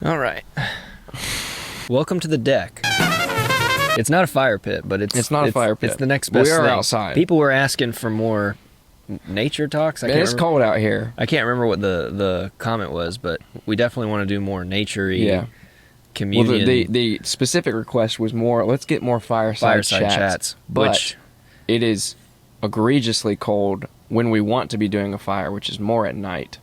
All right. Welcome to the deck. It's not a fire pit, but it's not a fire pit. It's the next best thing. We are outside. People were asking for more nature talks. It's cold out here. I can't remember what the comment was, but we definitely want to do more nature-y communion. Well, the specific request was more, let's get more fireside chats. But it is egregiously cold when we want to be doing a fire, which is more at night.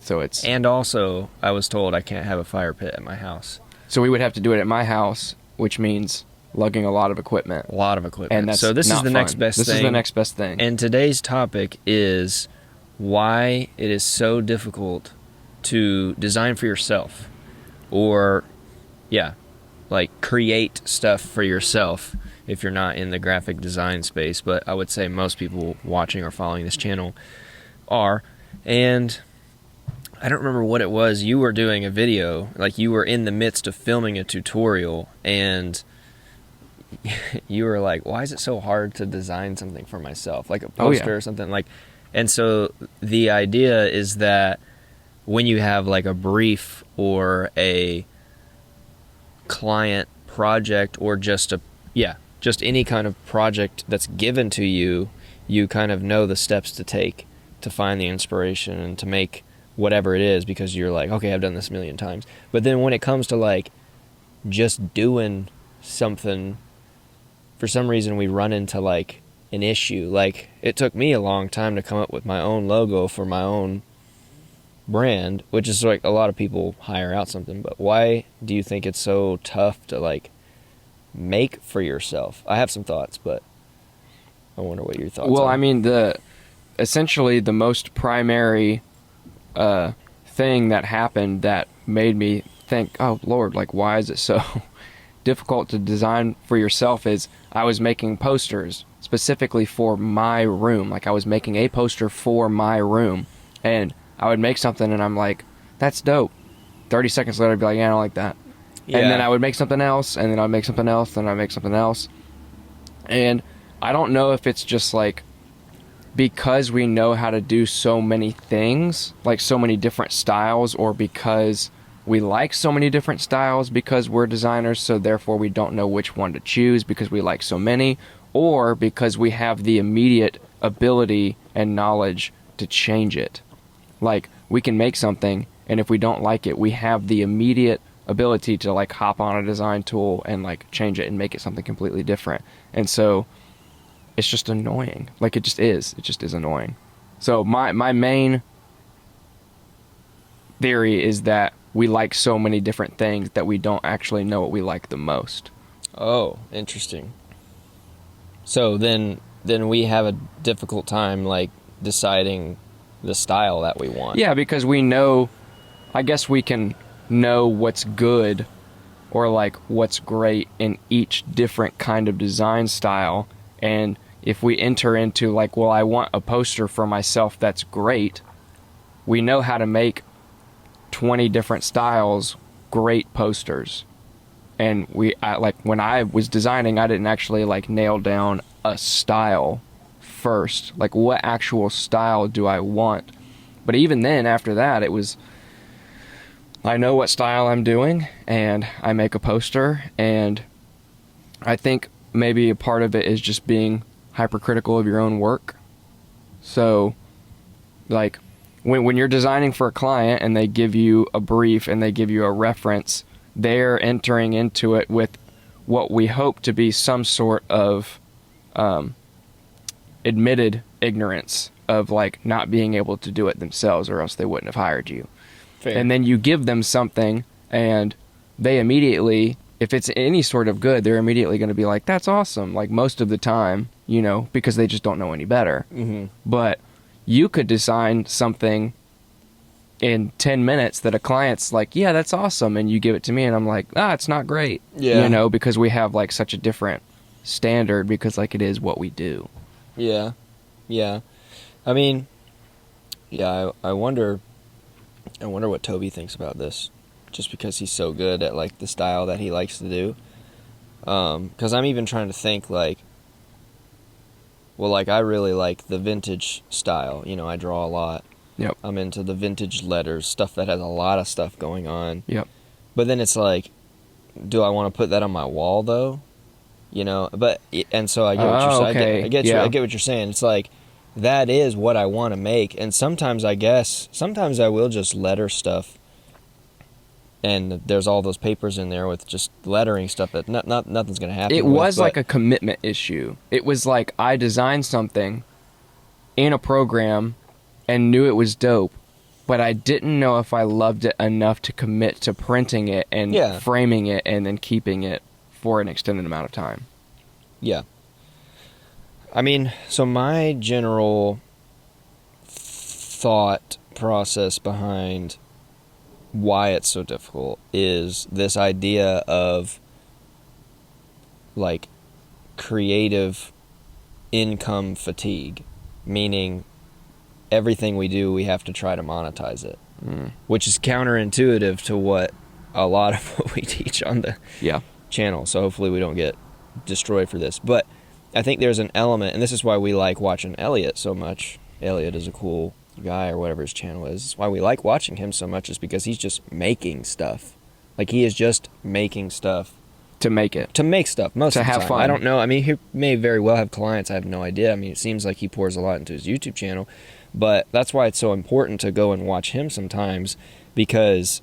So it's... And also, I was told I can't have a fire pit at my house. So we would have to do it at my house, which means lugging a lot of equipment. A lot of equipment. And that's so this is the next best thing. This is the next best thing. And today's topic is why it is so difficult to design for yourself. Or, create stuff for yourself if you're not in the graphic design space. But I would say most people watching or following this channel are. And I don't remember what it was. You were doing a video, like you were in the midst of filming a tutorial, and you were like, why is it so hard to design something for myself? Like a poster or something. And so the idea is that when you have like a brief or a client project or just any kind of project that's given to you, you kind of know the steps to take to find the inspiration and to make whatever it is, because you're like, okay, I've done this a million times. But then when it comes to like just doing something, for some reason we run into like an issue. Like it took me a long time to come up with my own logo for my own brand, which is like a lot of people hire out something. But why do you think it's so tough to like make for yourself? I have some thoughts, but I wonder what your thoughts are. Well, I mean, essentially the most primary thing that happened that made me think, oh Lord, like why is it so difficult to design for yourself, is I was making posters specifically for my room. Like I was making a poster for my room, and I would make something and I'm like, that's dope. 30 seconds later I'd be like, yeah, I don't like that. Yeah. And then I would make something else, and then I'd make something else, and I'd make something else. And I don't know if it's just like because we know how to do so many things, like so many different styles, or because we like so many different styles because we're designers, so therefore we don't know which one to choose because we like so many, or because we have the immediate ability and knowledge to change it. Like we can make something, and if we don't like it, we have the immediate ability to like hop on a design tool and like change it and make it something completely different. And so it's just annoying. Like it just is annoying. So my main theory is that we like so many different things that we don't actually know what we like the most. Oh, interesting. So then we have a difficult time like deciding the style that we want. Yeah, because we know, I guess we can know what's good or like what's great in each different kind of design style. And if we enter into like, well, I want a poster for myself that's great, we know how to make 20 different styles great posters. And when I was designing, I didn't actually like nail down a style first. Like what actual style do I want? But even then, after that, it was, I know what style I'm doing and I make a poster. And I think maybe a part of it is just being hypercritical of your own work. So like when you're designing for a client and they give you a brief and they give you a reference, they're entering into it with what we hope to be some sort of admitted ignorance of like not being able to do it themselves, or else they wouldn't have hired you. Fair. And then you give them something and they immediately, if it's any sort of good, they're immediately going to be like, that's awesome. Like most of the time, you know, because they just don't know any better. Mm-hmm. But you could design something in 10 minutes that a client's like, yeah, that's awesome. And you give it to me and I'm like, it's not great. Yeah. You know, because we have like such a different standard, because like it is what we do. Yeah. Yeah. I mean, yeah, I wonder what Toby thinks about this, just because he's so good at like the style that he likes to do. Because I'm even trying to think like, well, like I really like the vintage style. You know, I draw a lot. Yep. I'm into the vintage letters, stuff that has a lot of stuff going on. Yep. But then it's like, do I want to put that on my wall though? You know, but and so I get what you're saying. Okay. I get Yeah. I get what you're saying. It's like that is what I want to make, and sometimes I will just letter stuff, and there's all those papers in there with just lettering stuff that nothing's gonna happen. It with, was but like a commitment issue. It was like I designed something in a program and knew it was dope, but I didn't know if I loved it enough to commit to printing it and Yeah. framing it and then keeping it for an extended amount of time. Yeah. I mean, so my general thought process behind why it's so difficult is this idea of like creative income fatigue, meaning everything we do, we have to try to monetize it, which is counterintuitive to what a lot of what we teach on the Yeah. channel. So hopefully we don't get destroyed for this. But I think there's an element, and this is why we like watching Elliot so much. Elliot is a cool guy, or whatever his channel is. It's why we like watching him so much, is because he's just making stuff. Like, he is just making stuff To make it. to make stuff most To of the have time. fun. I don't know. I mean, he may very well have clients. I have no idea. I mean, it seems like he pours a lot into his YouTube channel, but that's why it's so important to go and watch him sometimes, because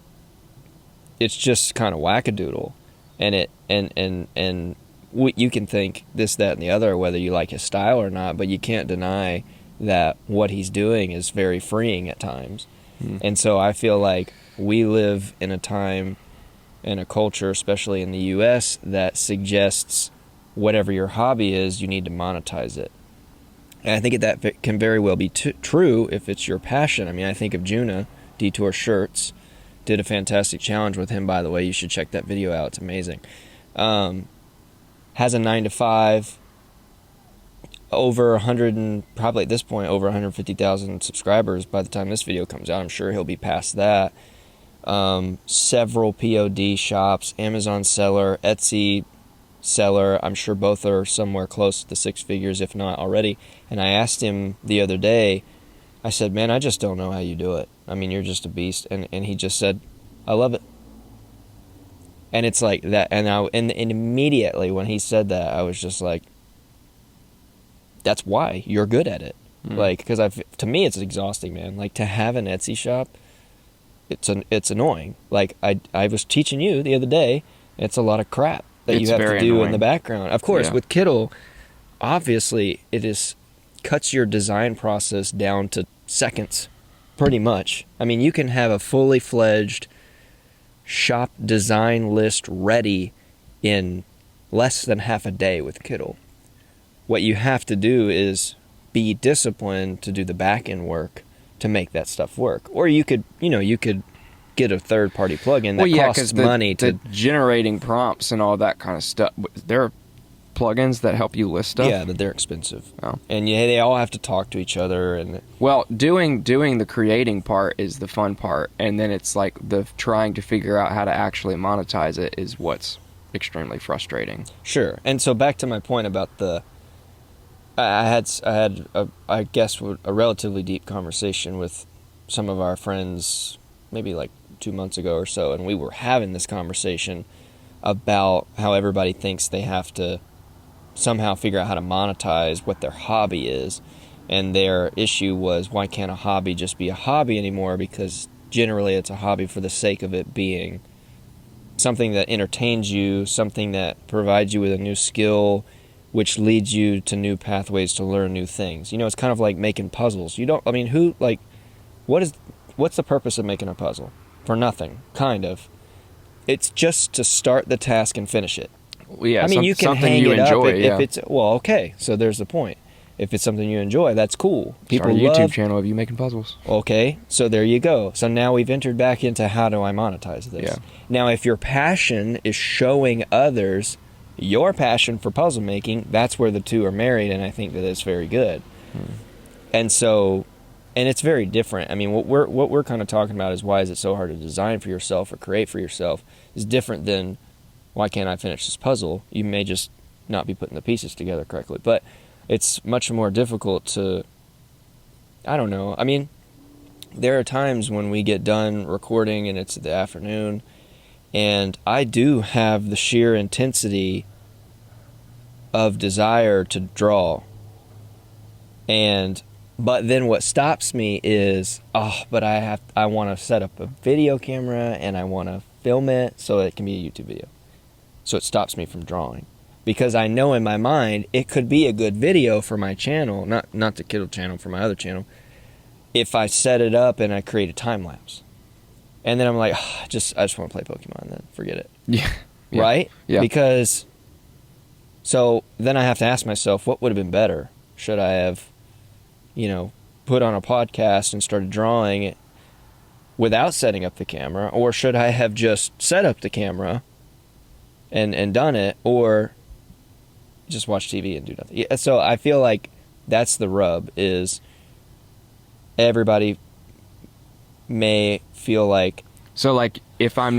it's just kind of wackadoodle, and you can think this, that, and the other, whether you like his style or not, but you can't deny that what he's doing is very freeing at times. And so I feel like we live in a time and a culture, especially in the US, that suggests whatever your hobby is, you need to monetize it. And I think that can very well be true if it's your passion. I mean, I think of Juna, Detour Shirts, did a fantastic challenge with him, by the way. You should check that video out. It's amazing. Has a 9-to-5, over 100 and probably at this point over 150,000 subscribers by the time this video comes out. I'm sure he'll be past that. Several POD shops, Amazon seller, Etsy seller. I'm sure both are somewhere close to the six figures, if not already. And I asked him the other day, I said, man, I just don't know how you do it. I mean, you're just a beast. And he just said, I love it. And it's like that. And immediately when he said that, I was just like, that's why you're good at it. Like, because to me, it's exhausting, man. Like, to have an Etsy shop, it's annoying. Like, I was teaching you the other day, it's a lot of crap that you have to do in the background. Of course, with Kittl, obviously, cuts your design process down to seconds, pretty much. I mean, you can have a fully fledged shop design list ready in less than half a day with Kittl. What you have to do is be disciplined to do the back end work to make that stuff work. Or you could get a third party plugin that costs money to generating prompts and all that kind of stuff. There are plugins that help you list stuff. Yeah, but they're expensive. Oh. And they all have to talk to each other. And well, doing the creating part is the fun part, and then it's like the trying to figure out how to actually monetize it is what's extremely frustrating. Sure. And so back to my point about I had I guess a relatively deep conversation with some of our friends maybe like 2 months ago or so, and we were having this conversation about how everybody thinks they have to somehow figure out how to monetize what their hobby is, and their issue was, why can't a hobby just be a hobby anymore? Because generally it's a hobby for the sake of it being something that entertains you, something that provides you with a new skill, which leads you to new pathways to learn new things. It's kind of like making puzzles. What's the purpose of making a puzzle? For nothing, kind of. It's just to start the task and finish it. Well, yeah, I mean, you can something hang you it enjoy, up if it's, well, okay, so there's the point. If it's something you enjoy, that's cool. People Start a YouTube love channel of you making puzzles. Okay, so there you go. So now we've entered back into how do I monetize this? Yeah. Now, if your passion is showing others your passion for puzzle making, that's where the two are married, and I think that it's very good. And so, and it's very different. I mean, what we're kind of talking about is why is it so hard to design for yourself or create for yourself is different than why can't I finish this puzzle? You may just not be putting the pieces together correctly, but it's much more difficult to, I don't know. I mean, there are times when we get done recording and it's the afternoon And I do have the sheer intensity of desire to draw. But then what stops me is, but I want to set up a video camera and I want to film it so it can be a YouTube video. So it stops me from drawing. Because I know in my mind it could be a good video for my channel, not the Kittl channel, for my other channel, if I set it up and I create a time lapse. And then I'm like, I just want to play Pokemon, then forget it. Yeah. Right? Yeah. Because, so then I have to ask myself, what would have been better? Should I have, put on a podcast and started drawing it without setting up the camera? Or should I have just set up the camera and done it? Or just watch TV and do nothing? Yeah, so I feel like that's the rub, is everybody may feel like, so like if I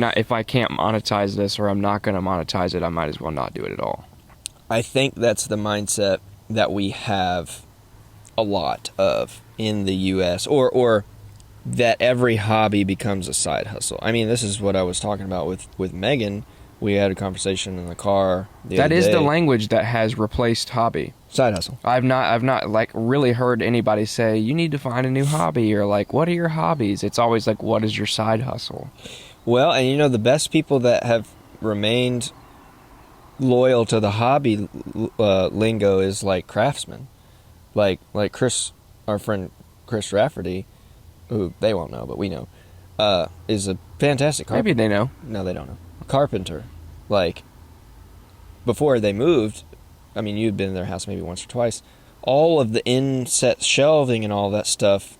can't monetize this, or I'm not going to monetize it, I might as well not do it at all. I think that's the mindset that we have a lot of in the US, or that every hobby becomes a side hustle. I mean, this is what I was talking about with Megan. We had a conversation in the car the other day. That is the language that has replaced hobby. Side hustle. I've not like really heard anybody say you need to find a new hobby, or like, what are your hobbies? It's always like, what is your side hustle? Well, and the best people that have remained loyal to the hobby lingo is like craftsmen, like Chris, our friend Chris Rafferty, who they won't know, but we know, is a fantastic carpenter. Maybe they know. No, they don't know. Carpenter. Like, before they moved, I mean, you'd been in their house maybe once or twice, all of the inset shelving and all that stuff,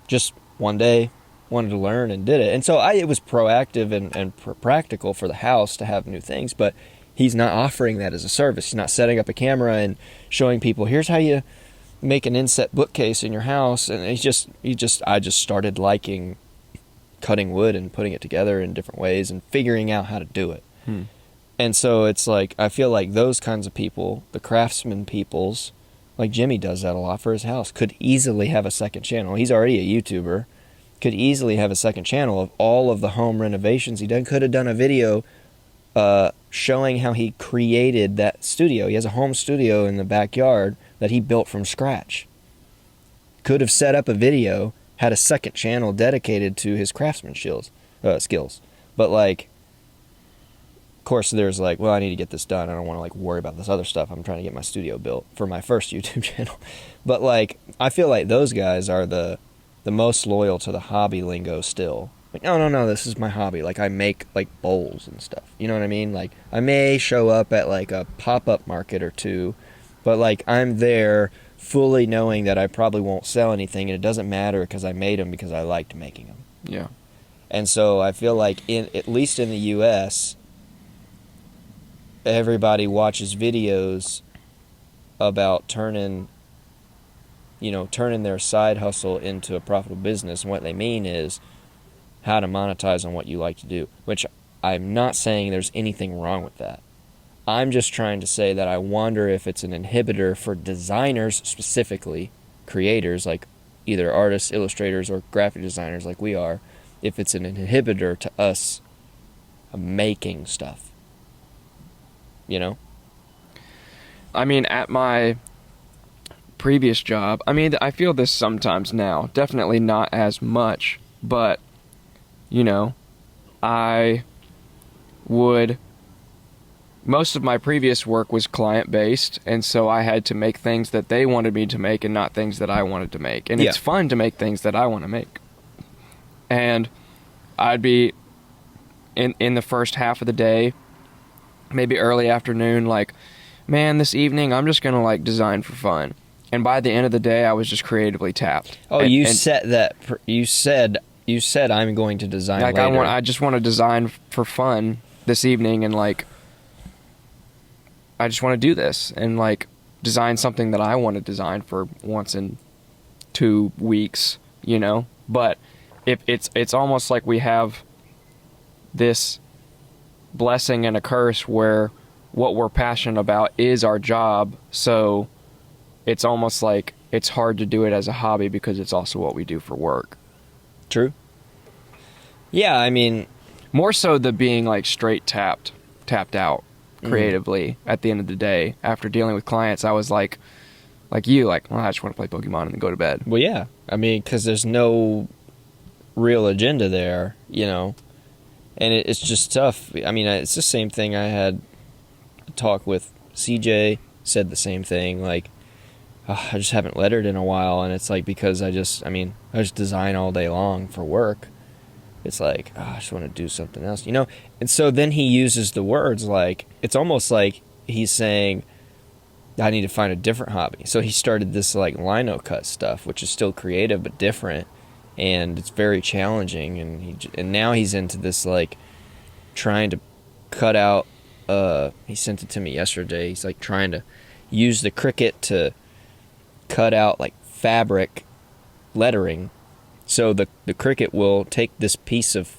just one day wanted to learn and did it. And so it was proactive and practical for the house to have new things, but he's not offering that as a service. He's not setting up a camera and showing people, here's how you make an inset bookcase in your house. And I just started liking cutting wood and putting it together in different ways and figuring out how to do it. And so it's like, I feel like those kinds of people, the craftsman peoples, like Jimmy does that a lot for his house, could easily have a second channel. He's already a YouTuber, could easily have a second channel of all of the home renovations he done. Could have done a video showing how he created that studio. He has a home studio in the backyard that he built from scratch. Could have set up a video, had a second channel dedicated to his craftsmanship skills. But like, of course, there's like, well, I need to get this done. I don't want to like worry about this other stuff. I'm trying to get my studio built for my first YouTube channel. But like, I feel like those guys are the most loyal to the hobby lingo still. Like, no, this is my hobby. Like, I make like bowls and stuff. You know what I mean? Like, I may show up at like a pop-up market or two, but like, I'm there fully knowing that I probably won't sell anything, and it doesn't matter because I made them because I liked making them. Yeah. And so I feel like at least in the US, everybody watches videos about turning their side hustle into a profitable business. And what they mean is how to monetize on what you like to do, which I'm not saying there's anything wrong with that. I'm just trying to say that I wonder if it's an inhibitor for designers, specifically creators, like either artists, illustrators, or graphic designers like we are, if it's an inhibitor to us making stuff. I mean, at my previous job, I mean, I feel this sometimes now. Definitely not as much, but, most of my previous work was client-based, and so I had to make things that they wanted me to make and not things that I wanted to make. And It's fun to make things that I want to make. And I'd be in the first half of the day, maybe early afternoon, like, man, this evening I'm just going to like design for fun. And by the end of the day, I was just creatively tapped. Oh, you said I'm going to design like later. I just want to design for fun this evening, and like I just want to do this and like design something that I want to design for once in 2 weeks, But if it's almost like we have this blessing and a curse where what we're passionate about is our job, so it's almost like it's hard to do it as a hobby because it's also what we do for work. True. Yeah, I mean, More so the being like straight tapped out creatively at the end of the day. After dealing with clients, I was like you, like, well, I just want to play Pokemon and then go to bed. Well, yeah. I mean, because there's no real agenda there, you know, and it's just tough. I mean, it's the same thing. I had a talk with CJ, said the same thing, like, I just haven't lettered in a while, and it's like because I just design all day long for work. It's like, I just want to do something else, you know? And so then he uses the words like, it's almost like he's saying, I need to find a different hobby. So he started this like lino cut stuff, which is still creative but different, and it's very challenging. And now he's into this like trying to cut out. He sent it to me yesterday. He's like trying to use the Cricut to cut out like fabric lettering. So the Cricut will take this piece of,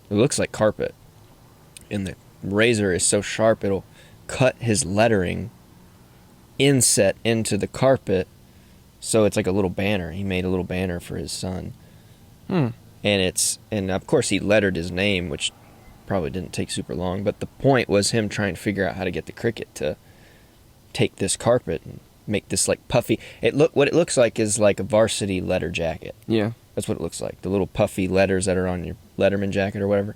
it looks like carpet, and the razor is so sharp it'll cut his lettering inset into the carpet, so it's like a little banner. He made a little banner for his son. And of course he lettered his name, which probably didn't take super long, but the point was him trying to figure out how to get the Cricut to take this carpet and make this like puffy. What it looks like is like a varsity letter jacket. Yeah, that's what it looks like, the little puffy letters that are on your Letterman jacket or whatever.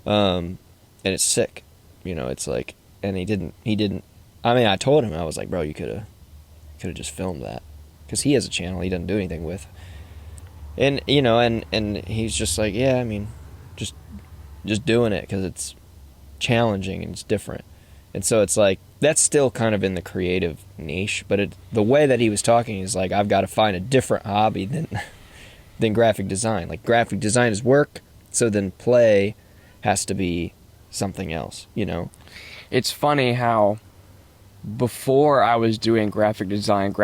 And it's sick, you know. It's like, and he didn't I mean, I told him, I was like, bro, you could have just filmed that, because he has a channel he doesn't do anything with, and you know, and he's just like, yeah, I mean, just doing it because it's challenging and it's different. And so it's like, that's still kind of in the creative niche, but the way that he was talking is like, I've got to find a different hobby than graphic design. Like, graphic design is work, so then play has to be something else, you know? It's funny how before I was doing graphic design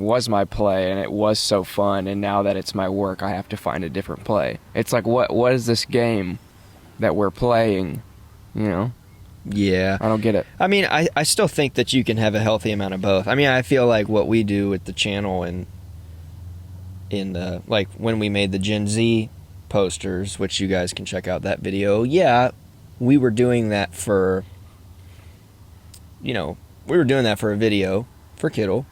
was my play, and it was so fun, and now that it's my work, I have to find a different play. It's like, what is this game that we're playing, you know? Yeah. I don't get it. I mean, I still think that you can have a healthy amount of both. I mean, I feel like what we do with the channel and in the, like when we made the Gen Z posters, which you guys can check out that video, yeah, we were doing that for, you know, we were doing that for a video for Kittl.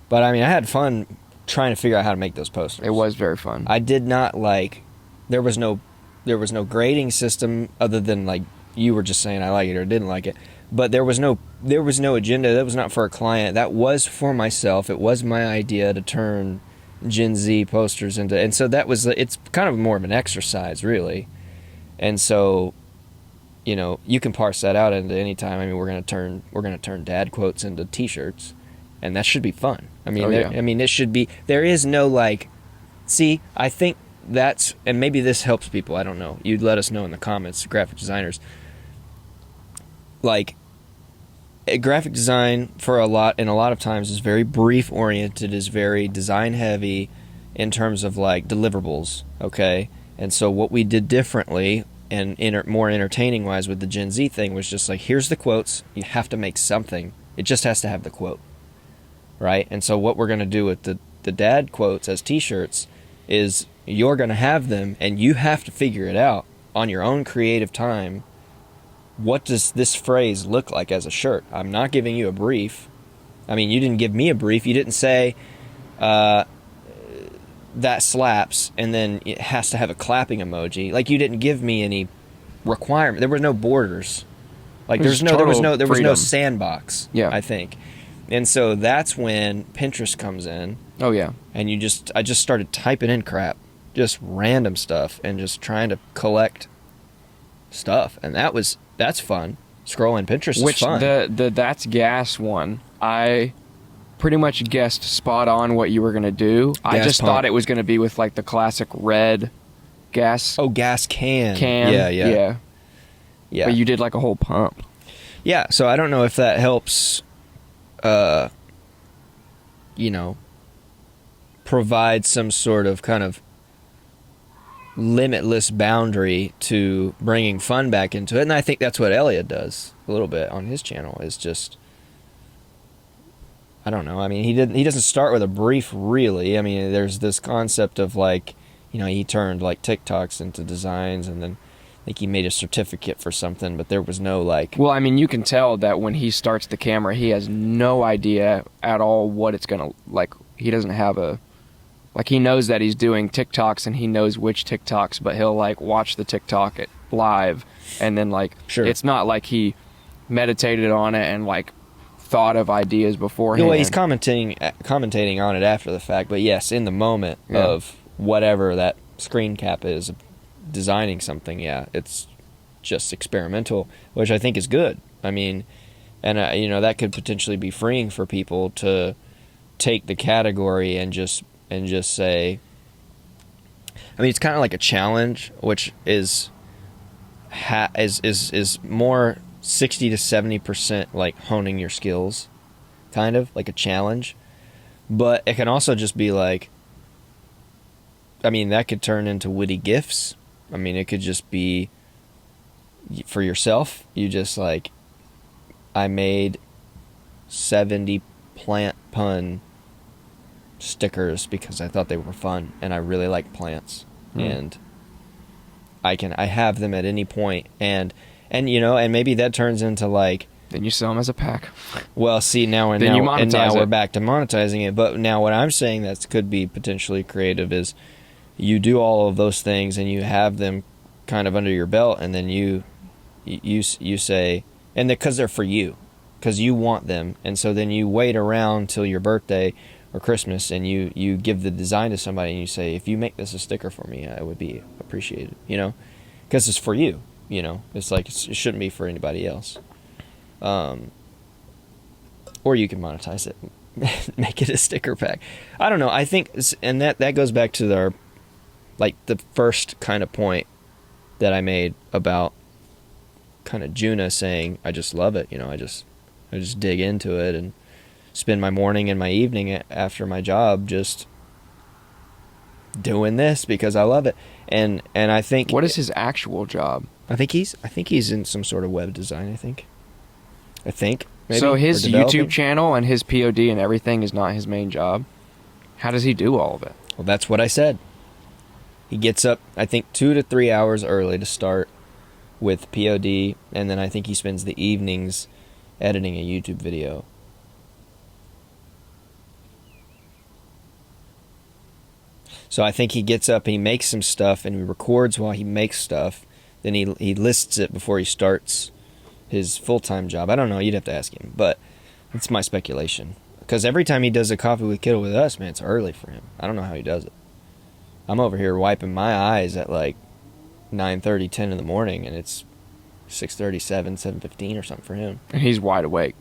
But I mean, I had fun trying to figure out how to make those posters. It was very fun. I did not like, there was no grading system other than like, you were just saying I like it or didn't like it, but there was no agenda. That was not for a client. That was for myself. It was my idea to turn Gen Z posters into, and so that was, it's kind of more of an exercise, really. And so, you know, you can parse that out into any time. I mean, we're gonna turn dad quotes into T-shirts, and that should be fun. I mean, I mean, it should be. There is no like. See, I think that's, and maybe this helps people. I don't know. You'd let us know in the comments, graphic designers. Like, graphic design for a lot of times is very brief oriented, is very design heavy in terms of like deliverables. Okay, and so what we did differently and more entertaining wise with the Gen Z thing was just like, here's the quotes. You have to make something. It just has to have the quote, right? And so what we're gonna do with the dad quotes as T-shirts is, you're gonna have them, and you have to figure it out on your own creative time. What does this phrase look like as a shirt? I'm not giving you a brief. I mean, you didn't give me a brief. You didn't say that slaps, and then it has to have a clapping emoji. Like, you didn't give me any requirement. There were no borders. Like, there was no sandbox. Yeah, I think. And so that's when Pinterest comes in. Oh yeah. And I just started typing in crap, just random stuff, and just trying to collect stuff, and that's fun. Scrolling Pinterest is fun. The That's Gas one, I pretty much guessed spot on what you were gonna do. I just thought it was gonna be with like the classic red gas. Oh, gas can. Yeah. But you did like a whole pump. Yeah. So I don't know if that helps. You know, provide some sort of kind of limitless boundary to bringing fun back into it. And I think that's what Elliot does a little bit on his channel, is just, I don't know. I mean, he doesn't start with a brief, really. I mean, there's this concept of like, you know, he turned like TikToks into designs, and then think he made a certificate for something, but there was no like. Well, I mean, you can tell that when he starts the camera, he has no idea at all what it's gonna like. He doesn't have a like. He knows that he's doing TikToks and he knows which TikToks, but he'll like watch the TikTok live, and then like Sure. it's not like he meditated on it and like thought of ideas beforehand. Well, he's commentating on it after the fact, but yes, in the moment Yeah. of whatever that screen cap is, designing something, yeah, it's just experimental, which I think is good. I mean, and that could potentially be freeing for people to take the category and just say. I mean, it's kind of like a challenge, which is more 60 to 70% like honing your skills, kind of like a challenge. But it can also just be like, I mean, that could turn into witty gifs. I mean, it could just be for yourself. You just like, I made 70 plant pun stickers because I thought they were fun and I really like plants. And I have them at any point, and maybe that turns into like, then you sell them as a pack. well, see, now Then you monetize we're it. back to monetizing it. But now what I'm saying that could be potentially creative is you do all of those things and you have them kind of under your belt, and then you say, and because they're for you, because you want them, and so then you wait around till your birthday or Christmas, and you give the design to somebody, and you say, if you make this a sticker for me, I would be appreciated, because it's for you, it's like it shouldn't be for anybody else. Or you can monetize it, make it a sticker pack. I don't know. I think, and that goes back to the first kind of point that I made about kind of Juna saying, I just love it. I just dig into it and spend my morning and my evening after my job just doing this because I love it. And I think, What is his actual job? I think he's in some sort of web design. I think maybe, So his or developing. YouTube channel and his POD and everything is not his main job. How does he do all of it? Well, that's what I said. He gets up, I think, 2 to 3 hours early to start with POD, and then I think he spends the evenings editing a YouTube video. So I think he gets up and he makes some stuff and he records while he makes stuff. Then he lists it before he starts his full-time job. I don't know. You'd have to ask him. But it's my speculation. Because every time he does a Coffee with Kittl with us, man, it's early for him. I don't know how he does it. I'm over here wiping my eyes at like 9:30, 10 in the morning, and it's 6:37, 7:15 or something for him. And he's wide awake.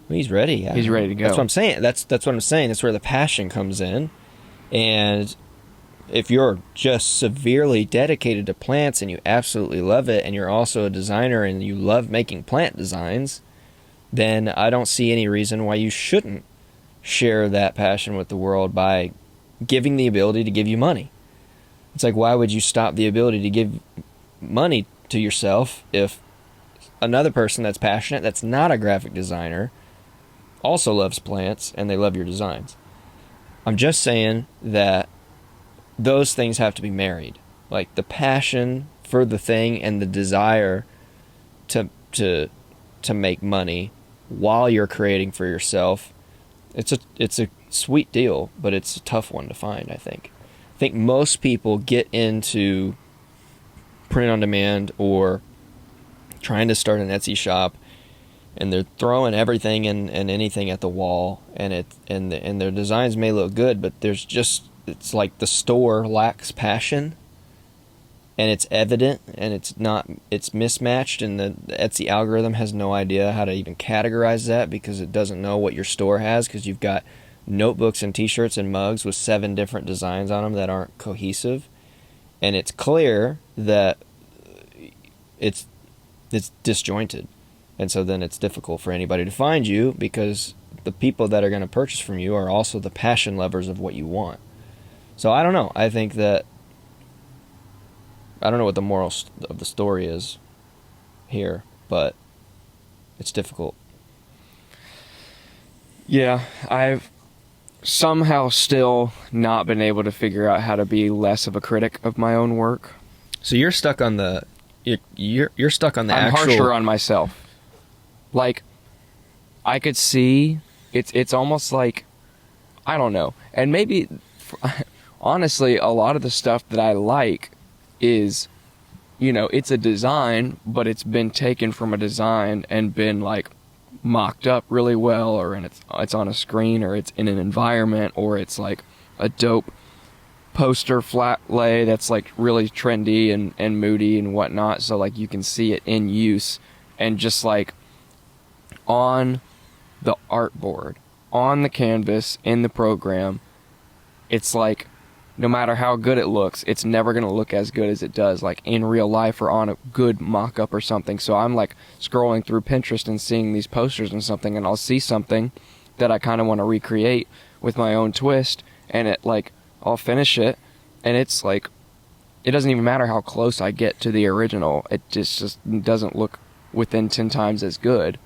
Well, he's ready. Yeah. He's ready to go. That's what I'm saying. That's what I'm saying. That's where the passion comes in. And if you're just severely dedicated to plants and you absolutely love it, and you're also a designer and you love making plant designs, then I don't see any reason why you shouldn't share that passion with the world by giving the ability to give you money. It's like, why would you stop the ability to give money to yourself if another person that's passionate, that's not a graphic designer, also loves plants and they love your designs? I'm just saying that those things have to be married. Like the passion for the thing and the desire to make money while you're creating for yourself. It's a sweet deal, but it's a tough one to find, I think. I think most people get into print on demand or trying to start an Etsy shop, and they're throwing everything and anything at the wall, and their designs may look good, but it's like the store lacks passion, and it's evident, and it's mismatched, and the Etsy algorithm has no idea how to even categorize that because it doesn't know what your store has, because you've got notebooks and t-shirts and mugs with 7 different designs on them that aren't cohesive, and it's clear that it's disjointed, and so then it's difficult for anybody to find you because the people that are going to purchase from you are also the passion lovers of what you want. So I don't know. I think that I don't know what the moral of the story is here, but it's difficult. Yeah, I've somehow still not been able to figure out how to be less of a critic of my own work. So you're stuck on the you're stuck on the I'm actual. harsher on myself. Like, I could see it's almost like, I don't know. And maybe honestly, a lot of the stuff that I like is, it's a design, but it's been taken from a design and been like mocked up really well, or it's on a screen, or it's in an environment, or it's like a dope poster flat lay that's like really trendy and moody and whatnot, so like you can see it in use. And just like on the artboard, on the canvas, in the program, it's like, no matter how good it looks, it's never going to look as good as it does like in real life or on a good mock-up or something. So I'm like scrolling through Pinterest and seeing these posters and something, and I'll see something that I kind of want to recreate with my own twist, and it like, I'll finish it, and it's like, it doesn't even matter how close I get to the original, it just doesn't look within 10 times as good.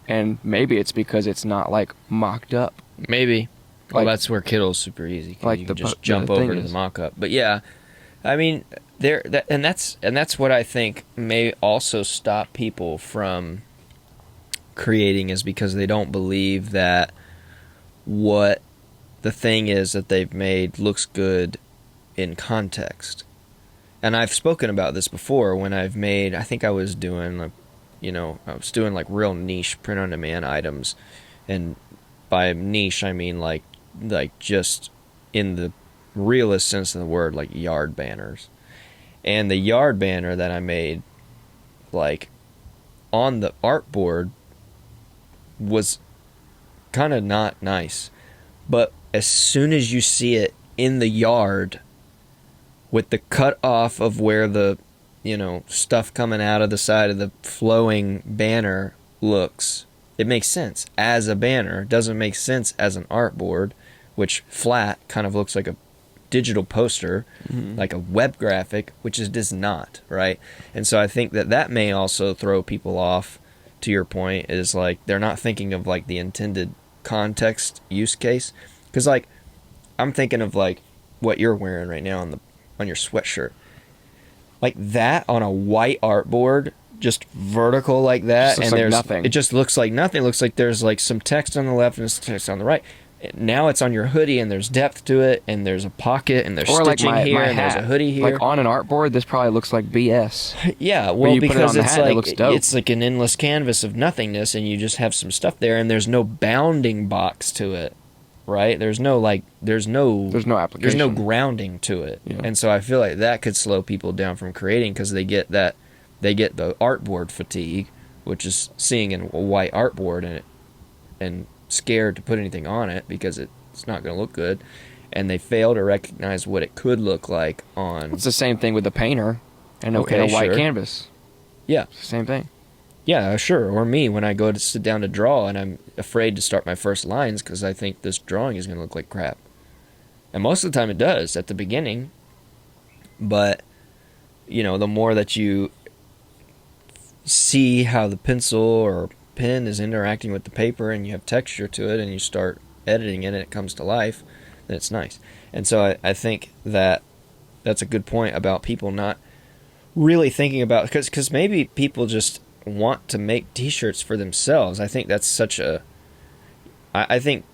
And maybe it's because it's not like mocked up. Maybe. Well, Like, that's where Kittle's super easy. 'Cause like you the can just po- jump the thing over to the is- mock-up. But yeah, I mean, that's what I think may also stop people from creating, is because they don't believe that what the thing is that they've made looks good in context. And I've spoken about this before when I've made, I think I was doing like, I was doing like real niche print on demand items. And by niche, I mean like just in the realest sense of the word, like yard banners. And the yard banner that I made, like on the artboard, was kind of not nice. But as soon as you see it in the yard, with the cut off of where the, stuff coming out of the side of the flowing banner looks, it makes sense as a banner. It doesn't make sense as an artboard, which flat kind of looks like a digital poster, like a web graphic, which it does not, right? And so I think that may also throw people off, to your point, is like they're not thinking of like the intended context use case. Because like, I'm thinking of like what you're wearing right now on your sweatshirt. Like that on a white artboard, just vertical like that, Just looks and like there's nothing. it just looks like nothing. It looks like there's like some text on the left and some text on the right. Now it's on your hoodie, and there's depth to it, and there's a pocket, and there's or like stitching my here, hat. and there's a hoodie here. Like on an artboard, this probably looks like BS. Yeah, well, you put it because on the it's hat and it like looks dope. it's like an endless canvas of nothingness, and you just have some stuff there, and there's no bounding box to it, right? There's no application. There's no application. There's no grounding to it, Yeah. and so I feel like that could slow people down from creating, because they get the artboard fatigue, which is seeing a white artboard and scared to put anything on it because it's not going to look good, and they fail to recognize what it could look like on. It's the same thing with the painter and a Okay, white sure. canvas. Yeah. It's the same thing. Yeah, sure. Or me, when I go to sit down to draw and I'm afraid to start my first lines because I think this drawing is going to look like crap. And most of the time it does at the beginning. But, the more that you see how the pencil or pen is interacting with the paper, and you have texture to it, and you start editing it and it comes to life, then it's nice. And so I think that's a good point about people not really thinking about, because maybe people just want to make t-shirts for themselves. I think that's such a I think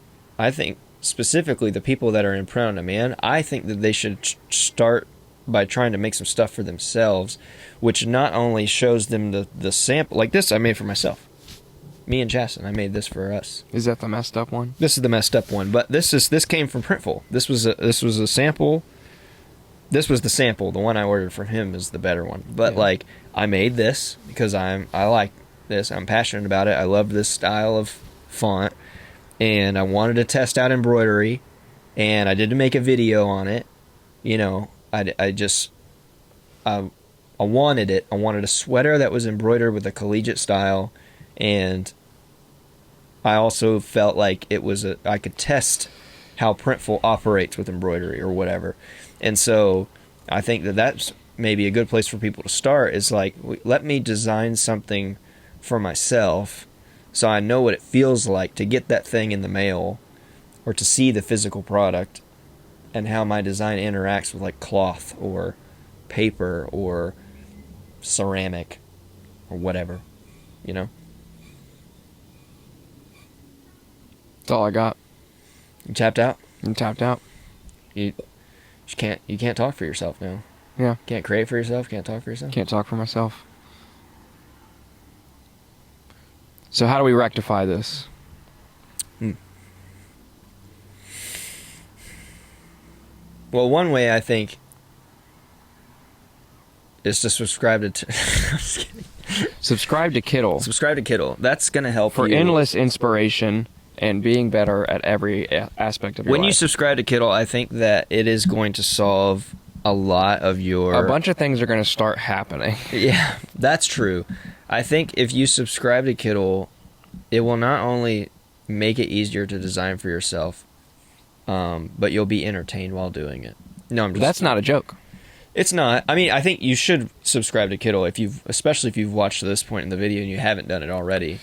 specifically the people that are in print on demand, I think that they should start by trying to make some stuff for themselves, which not only shows them the sample. Like this I made for myself, me and Chasten. I made this for us. Is that the messed up one? This is the messed up one, but this came from Printful. This was a sample. This was the sample. The one I ordered from him is the better one. But Yeah. like, I made this because I like this. I'm passionate about it. I love this style of font, and I wanted to test out embroidery, and I did to make a video on it. I wanted it. I wanted a sweater that was embroidered with a collegiate style, and I also felt like I could test how Printful operates with embroidery or whatever. And so I think that's maybe a good place for people to start, is like, let me design something for myself so I know what it feels like to get that thing in the mail or to see the physical product, and how my design interacts with like cloth or paper or ceramic or whatever, you know? That's all I got. You tapped out? I'm tapped out. You can't talk for yourself now. Yeah. Can't create for yourself, can't talk for yourself. Can't talk for myself. So how do we rectify this? Well, one way I think is to subscribe to I'm just kidding. Subscribe to Kittl Subscribe to Kittl. That's going to help for you. endless inspiration and being better at every aspect of your When life. you subscribe to Kittl, I think that it is going to solve a lot of your... A bunch of things are going to start happening. Yeah, that's true. I think if you subscribe to Kittl, it will not only make it easier to design for yourself, but you'll be entertained while doing it. No, I'm just... That's not a joke. It's not. I mean, I think you should subscribe to Kittl especially if you've watched to this point in the video and you haven't done it already.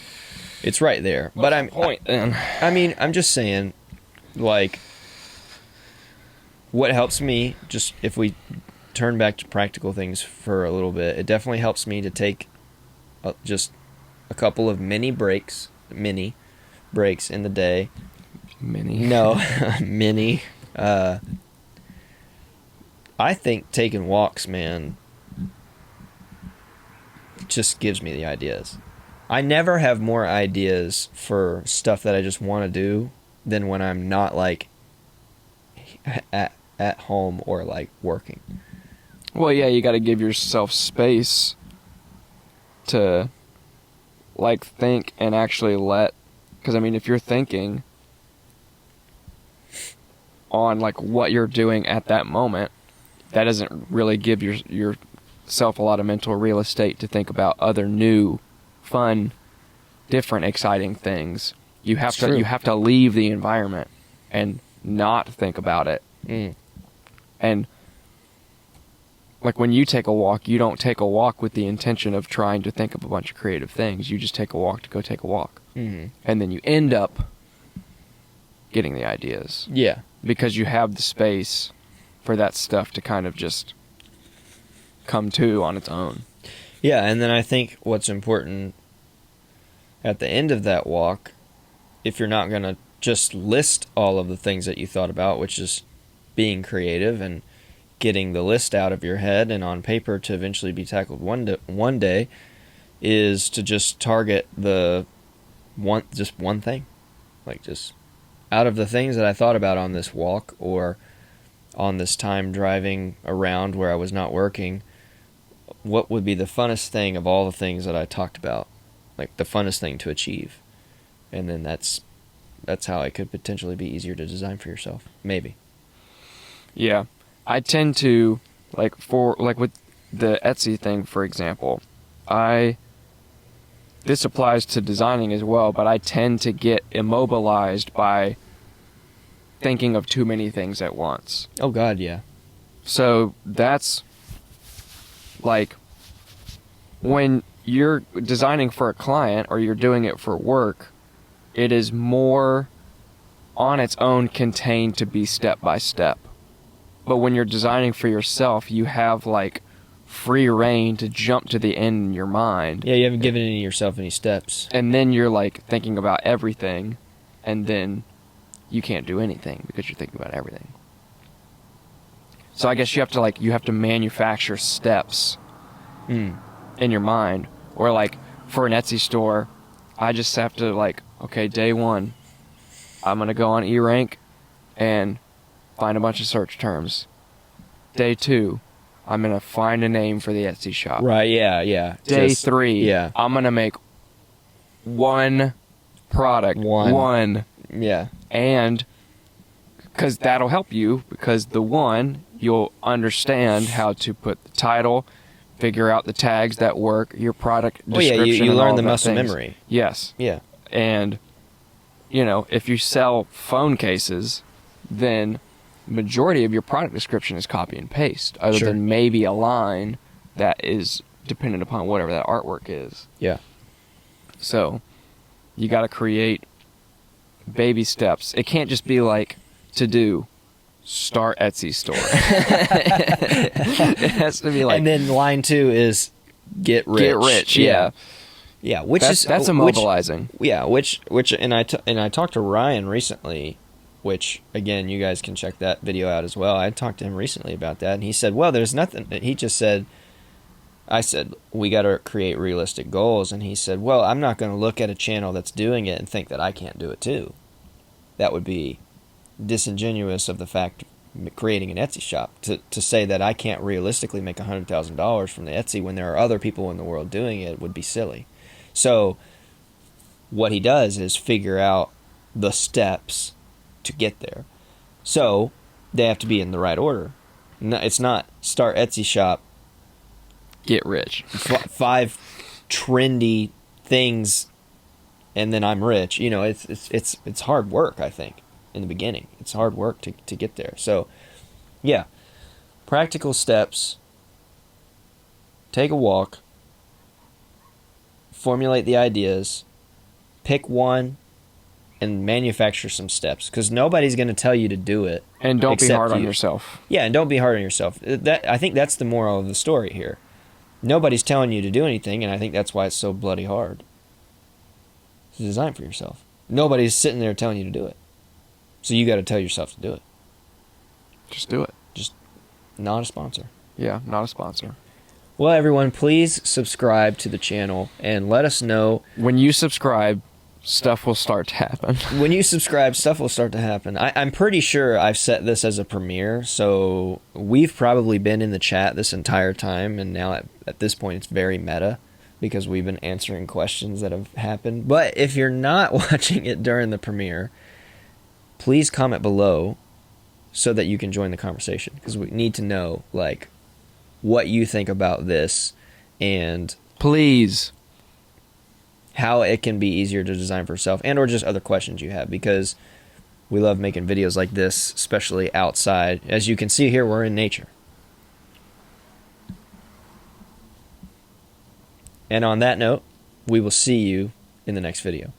It's right there. What's the point then? I mean, I'm just saying, like, what helps me, just if we turn back to practical things for a little bit, it definitely helps me to take just a couple of mini breaks in the day. Mini. No, mini. I think taking walks, man, just gives me the ideas. I never have more ideas for stuff that I just want to do than when I'm not, like, at home or, like, working. Well, yeah, you got to give yourself space to, like, think and actually let... Because, I mean, if you're thinking on, like, what you're doing at that moment, that doesn't really give yourself a lot of mental real estate to think about other new, fun, different, exciting things. You have to leave the environment and not think about it. And like when you take a walk, you don't take a walk with the intention of trying to think of a bunch of creative things. You just take a walk to go take a walk. And then you end up getting the ideas. Yeah. Because you have the space for that stuff to kind of just come to on its own. Yeah, and then I think what's important at the end of that walk, if you're not going to just list all of the things that you thought about, which is being creative and getting the list out of your head and on paper to eventually be tackled one day, is to just target just one thing. Like, just out of the things that I thought about on this walk or on this time driving around where I was not working, what would be the funnest thing of all the things that I talked about? Like, the funnest thing to achieve. And then that's how it could potentially be easier to design for yourself. Maybe. Yeah. I tend to, like with the Etsy thing, for example, this applies to designing as well, but I tend to get immobilized by thinking of too many things at once. Oh, God, yeah. So that's like when you're designing for a client or you're doing it for work, it is more on its own contained to be step by step. But when you're designing for yourself, you have like free reign to jump to the end in your mind. Yeah, you haven't given yourself any steps. And then you're like thinking about everything, and then you can't do anything because you're thinking about everything. So I guess you have to manufacture steps in your mind. Or like for an Etsy store, I just have to okay, day one, I'm going to go on eRank and find a bunch of search terms. Day two, I'm going to find a name for the Etsy shop. Right, yeah. Day three, I'm going to make one product. One. Yeah. And because that'll help you, because you'll understand how to put the title, figure out the tags that work, your product description. Well, yeah, you and learn all the that muscle things. memory. Yes. Yeah. And, if you sell phone cases, then majority of your product description is copy and paste, other than maybe a line that is dependent upon whatever that artwork is. Yeah. So you got to create baby steps. It can't just be like, to do, start Etsy store. It has to be like... And then line 2 is get rich. Get rich, yeah. Yeah, which That's immobilizing. Which and I talked to Ryan recently, which again you guys can check that video out as well. I talked to him recently about that, and he said, "Well, there's nothing." He just said, "I said we got to create realistic goals," and he said, "Well, I'm not going to look at a channel that's doing it and think that I can't do it too. That would be disingenuous of the fact of creating an Etsy shop to say that I can't realistically make $100,000 from the Etsy when there are other people in the world doing it would be silly." So what he does is figure out the steps to get there. So they have to be in the right order. It's not start Etsy shop, Get rich. 5 trendy things, and then I'm rich. You know, it's hard work, I think, in the beginning. It's hard work to get there. So yeah, practical steps. Take a walk. Formulate the ideas. Pick one and manufacture some steps, because nobody's going to tell you to do it. And don't be except hard on you. yourself. Yeah, and don't be hard on yourself. I think that's the moral of the story here. Nobody's telling you to do anything, and I think that's why it's so bloody hard. It's designed for yourself. Nobody's sitting there telling you to do it. So you got to tell yourself to do it. Just do it. Just not a sponsor. Yeah, not a sponsor. Well, everyone, please subscribe to the channel and let us know. When you subscribe, stuff will start to happen. When you subscribe, stuff will start to happen. I'm pretty sure I've set this as a premiere, so we've probably been in the chat this entire time, and now at this point it's very meta because we've been answering questions that have happened. But if you're not watching it during the premiere, please comment below so that you can join the conversation, because we need to know, like, what you think about this and Please. how it can be easier to design for yourself, and or just other questions you have, because we love making videos like this, especially outside. As you can see here, we're in nature. And on that note, we will see you in the next video.